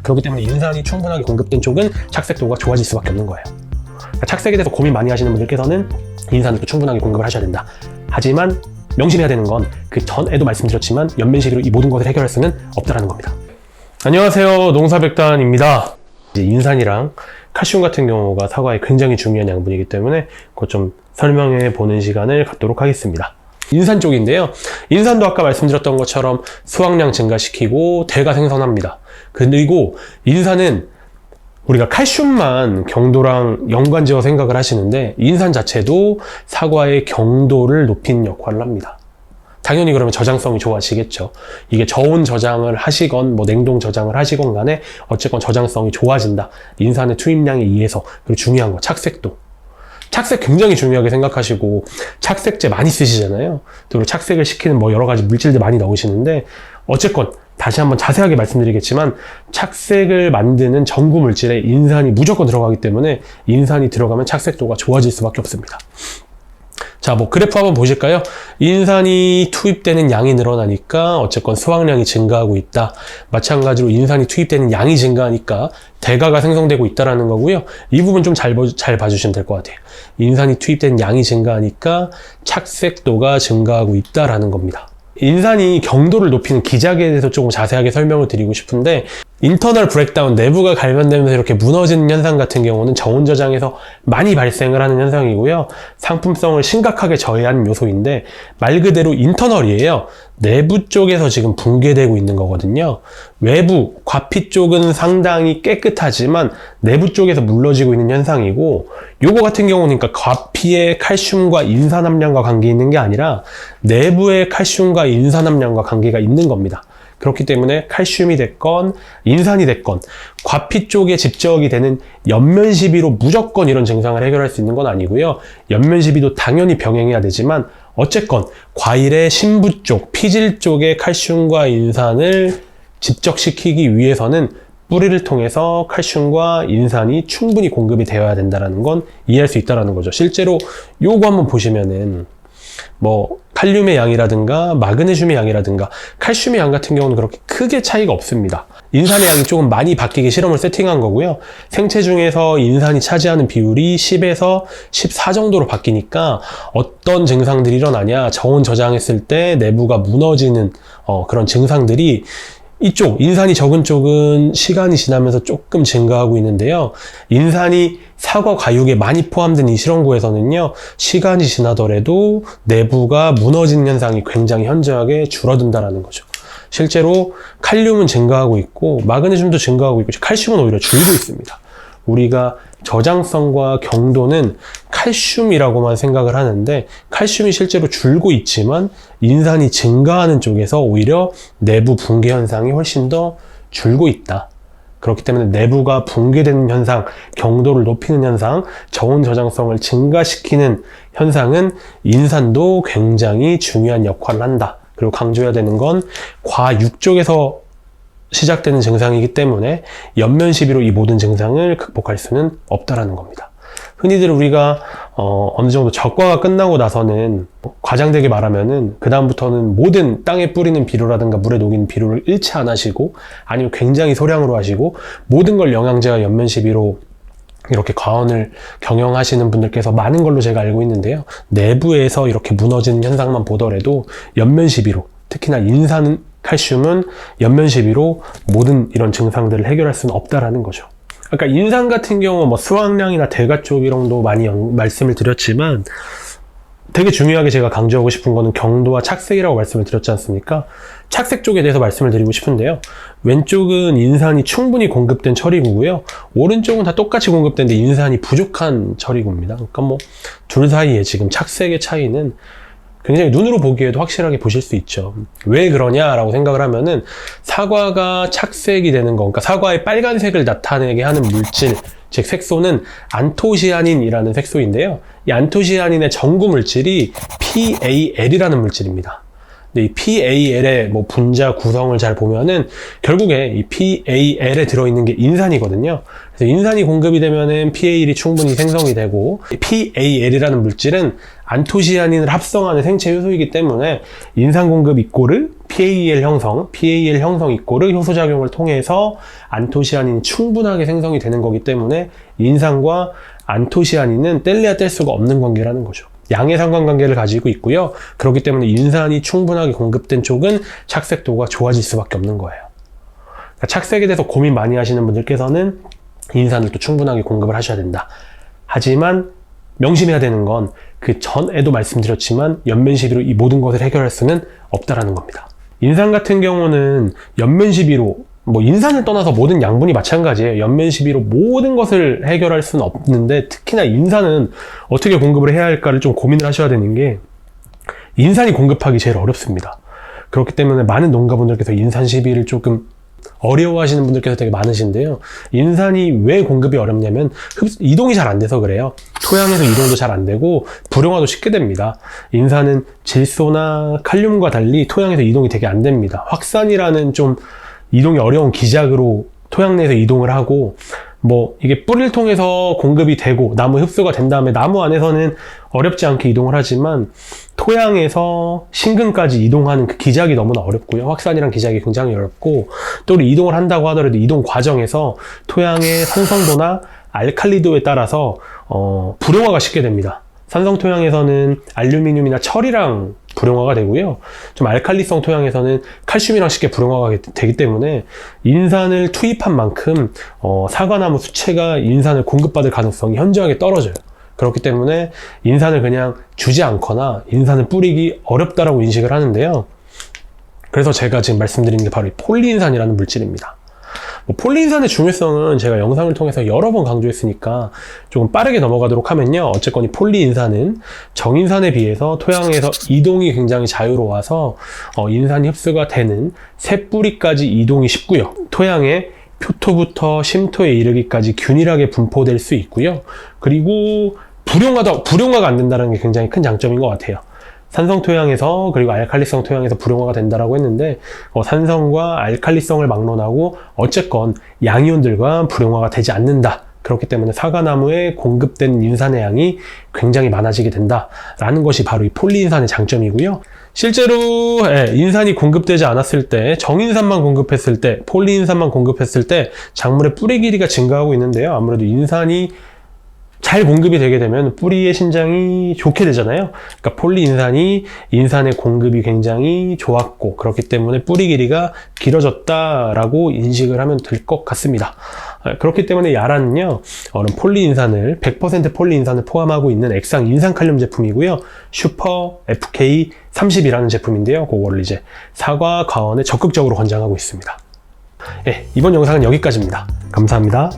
그렇기 때문에 인산이 충분하게 공급된 쪽은 착색도가 좋아질 수밖에 없는 거예요. 그러니까 착색에 대해서 고민 많이 하시는 분들께서는 인산을 또 충분하게 공급을 하셔야 된다. 하지만 명심해야 되는 건 그 전에도 말씀드렸지만 연면시비로 이 모든 것을 해결할 수는 없다는 겁니다. 안녕하세요, 농사백단입니다. 인산이랑 칼슘 같은 경우가 사과에 굉장히 중요한 양분이기 때문에 그것 좀 설명해 보는 시간을 갖도록 하겠습니다. 인산 쪽인데요. 인산도 아까 말씀드렸던 것처럼 수확량 증가시키고 대가 생성합니다. 그리고 인산은 우리가 칼슘만 경도랑 연관지어 생각을 하시는데 인산 자체도 사과의 경도를 높이는 역할을 합니다. 당연히 그러면 저장성이 좋아지겠죠. 이게 저온 저장을 하시건 뭐 냉동 저장을 하시건 간에 어쨌건 저장성이 좋아진다. 인산의 투입량에 의해서. 그리고 중요한 거 착색도. 착색 굉장히 중요하게 생각하시고 착색제 많이 쓰시잖아요. 그리고 착색을 시키는 뭐 여러 가지 물질들 많이 넣으시는데 어쨌건 다시 한번 자세하게 말씀드리겠지만 착색을 만드는 전구 물질에 인산이 무조건 들어가기 때문에 인산이 들어가면 착색도가 좋아질 수밖에 없습니다. 자, 뭐 그래프 한번 보실까요? 인산이 투입되는 양이 늘어나니까 어쨌건 수확량이 증가하고 있다. 마찬가지로 인산이 투입되는 양이 증가하니까 대가가 생성되고 있다는 거고요. 이 부분 좀 잘 봐주시면 될 것 같아요. 인산이 투입되는 양이 증가하니까 착색도가 증가하고 있다는 겁니다. 인산이 경도를 높이는 기작에 대해서 조금 자세하게 설명을 드리고 싶은데 인터널 브레이크다운, 내부가 갈변되면서 이렇게 무너지는 현상 같은 경우는 저온 저장에서 많이 발생을 하는 현상이고요. 상품성을 심각하게 저해하는 요소인데 말 그대로 인터널이에요. 내부 쪽에서 지금 붕괴되고 있는 거거든요. 외부, 과피 쪽은 상당히 깨끗하지만 내부 쪽에서 물러지고 있는 현상이고 요거 같은 경우는 그러니까 과피의 칼슘과 인산 함량과 관계 있는 게 아니라 내부의 칼슘과 인산 함량과 관계가 있는 겁니다. 그렇기 때문에 칼슘이 됐건 인산이 됐건 과피 쪽에 집적이 되는 연면시비로 무조건 이런 증상을 해결할 수 있는 건 아니고요. 연면시비도 당연히 병행해야 되지만 어쨌건 과일의 신부 쪽, 피질 쪽에 칼슘과 인산을 집적시키기 위해서는 뿌리를 통해서 칼슘과 인산이 충분히 공급이 되어야 된다는 건 이해할 수 있다는 거죠. 실제로 요거 한번 보시면은 뭐 칼륨의 양이라든가 마그네슘의 양이라든가 칼슘의 양 같은 경우는 그렇게 크게 차이가 없습니다. 인산의 양이 조금 많이 바뀌게 실험을 세팅한 거고요. 생체 중에서 인산이 차지하는 비율이 10에서 14 정도로 바뀌니까 어떤 증상들이 일어나냐, 저온 저장했을 때 내부가 무너지는 그런 증상들이 이쪽 인산이 적은 쪽은 시간이 지나면서 조금 증가하고 있는데요. 인산이 사과 과육에 많이 포함된 이 실험구에서는요, 시간이 지나더라도 내부가 무너지는 현상이 굉장히 현저하게 줄어든다는 거죠. 실제로 칼륨은 증가하고 있고 마그네슘도 증가하고 있고 칼슘은 오히려 줄고 있습니다. 우리가 저장성과 경도는 칼슘이라고만 생각을 하는데 칼슘이 실제로 줄고 있지만 인산이 증가하는 쪽에서 오히려 내부 붕괴 현상이 훨씬 더 줄고 있다. 그렇기 때문에 내부가 붕괴되는 현상, 경도를 높이는 현상, 저온 저장성을 증가시키는 현상은 인산도 굉장히 중요한 역할을 한다. 그리고 강조해야 되는 건 과육 쪽에서 시작되는 증상이기 때문에 연면시비로 이 모든 증상을 극복할 수는 없다라는 겁니다. 흔히들 우리가 어느 정도 적과가 끝나고 나서는 과장되게 말하면은 그 다음부터는 모든 땅에 뿌리는 비료라든가 물에 녹이는 비료를 일체 안 하시고 아니면 굉장히 소량으로 하시고 모든 걸 영양제와 연면시비로 이렇게 과원을 경영하시는 분들께서 많은 걸로 제가 알고 있는데요. 내부에서 이렇게 무너지는 현상만 보더라도 연면시비로, 특히나 인산 칼슘은 연면시비로 모든 이런 증상들을 해결할 수는 없다라는 거죠. 아까 인산 같은 경우 뭐 수확량이나 대가 쪽이랑도 많이 말씀을 드렸지만 되게 중요하게 제가 강조하고 싶은 거는 경도와 착색이라고 말씀을 드렸지 않습니까? 착색 쪽에 대해서 말씀을 드리고 싶은데요. 왼쪽은 인산이 충분히 공급된 처리구고요. 오른쪽은 다 똑같이 공급된데 인산이 부족한 처리구입니다. 그러니까 뭐 둘 사이에 지금 착색의 차이는 굉장히 눈으로 보기에도 확실하게 보실 수 있죠. 왜 그러냐라고 생각을 하면은 사과가 착색이 되는 거, 그러니까 사과의 빨간색을 나타내게 하는 물질, 즉 색소는 안토시아닌이라는 색소인데요. 이 안토시아닌의 전구 물질이 PAL이라는 물질입니다. 근데 이 PAL의 뭐 분자 구성을 잘 보면은 결국에 이 PAL에 들어있는 게 인산이거든요. 그래서 인산이 공급이 되면은 PAL이 충분히 생성이 되고 PAL이라는 물질은 안토시아닌을 합성하는 생체 효소이기 때문에 인산 공급 이꼬르 PAL 형성 이꼬르 효소작용을 통해서 안토시아닌이 충분하게 생성이 되는 거기 때문에 인산과 안토시아닌은 뗄래야 뗄 수가 없는 관계라는 거죠. 양의 상관관계를 가지고 있고요. 그렇기 때문에 인산이 충분하게 공급된 쪽은 착색도가 좋아질 수밖에 없는 거예요. 그러니까 착색에 대해서 고민 많이 하시는 분들께서는 인산을 또 충분하게 공급을 하셔야 된다. 하지만 명심해야 되는 건 그 전에도 말씀드렸지만 연면 시비로 이 모든 것을 해결할 수는 없다라는 겁니다. 인산 같은 경우는 연면 시비로 인산을 떠나서 모든 양분이 마찬가지예요. 연면 시비로 모든 것을 해결할 수는 없는데 특히나 인산은 어떻게 공급을 해야 할까를 좀 고민을 하셔야 되는 게 인산이 공급하기 제일 어렵습니다. 그렇기 때문에 많은 농가분들께서 인산 시비를 조금 어려워하시는 분들께서 되게 많으신데요. 인산이 왜 공급이 어렵냐면 이동이 잘 안 돼서 그래요. 토양에서 이동도 잘 안 되고 불용화도 쉽게 됩니다. 인산은 질소나 칼륨과 달리 토양에서 이동이 되게 안 됩니다. 확산이라는 좀 이동이 어려운 기작으로 토양 내에서 이동을 하고 이게 뿌리를 통해서 공급이 되고 나무 흡수가 된 다음에 나무 안에서는 어렵지 않게 이동을 하지만 토양에서 신근까지 이동하는 그 기작이 너무나 어렵고요. 확산이란 기작이 굉장히 어렵고 또 이동을 한다고 하더라도 이동 과정에서 토양의 산성도나 알칼리도에 따라서 불용화가 쉽게 됩니다. 산성 토양에서는 알루미늄이나 철이랑 불용화가 되고요. 좀 알칼리성 토양에서는 칼슘이랑 쉽게 불용화가 되기 때문에 인산을 투입한 만큼 사과나무 수채가 인산을 공급받을 가능성이 현저하게 떨어져요. 그렇기 때문에 인산을 그냥 주지 않거나 인산을 뿌리기 어렵다라고 인식을 하는데요. 그래서 제가 지금 말씀드리는 게 바로 이 폴리인산이라는 물질입니다. 폴리인산의 중요성은 제가 영상을 통해서 여러 번 강조했으니까 조금 빠르게 넘어가도록 하면요. 어쨌건 이 폴리인산은 정인산에 비해서 토양에서 이동이 굉장히 자유로워서 인산이 흡수가 되는 새 뿌리까지 이동이 쉽고요. 토양에 표토부터 심토에 이르기까지 균일하게 분포될 수 있고요. 그리고 불용화가 안 된다는 게 굉장히 큰 장점인 것 같아요. 산성 토양에서 그리고 알칼리성 토양에서 불용화가 된다라고 했는데 산성과 알칼리성을 막론하고 어쨌건 양이온들과 불용화가 되지 않는다. 그렇기 때문에 사과나무에 공급된 인산의 양이 굉장히 많아지게 된다라는 것이 바로 이 폴리인산의 장점이고요. 실제로 인산이 공급되지 않았을 때, 정인산만 공급했을 때, 폴리인산만 공급했을 때 작물의 뿌리 길이가 증가하고 있는데요. 아무래도 인산이 잘 공급이 되게 되면 뿌리의 신장이 좋게 되잖아요. 그러니까 폴리인산이 인산의 공급이 굉장히 좋았고 그렇기 때문에 뿌리 길이가 길어졌다라고 인식을 하면 될 것 같습니다. 그렇기 때문에 야란은요, 폴리인산을 100% 폴리인산을 포함하고 있는 액상 인산칼륨 제품이고요. 슈퍼 FK30이라는 제품인데요. 그거를 이제 사과 과원에 적극적으로 권장하고 있습니다. 이번 영상은 여기까지입니다. 감사합니다.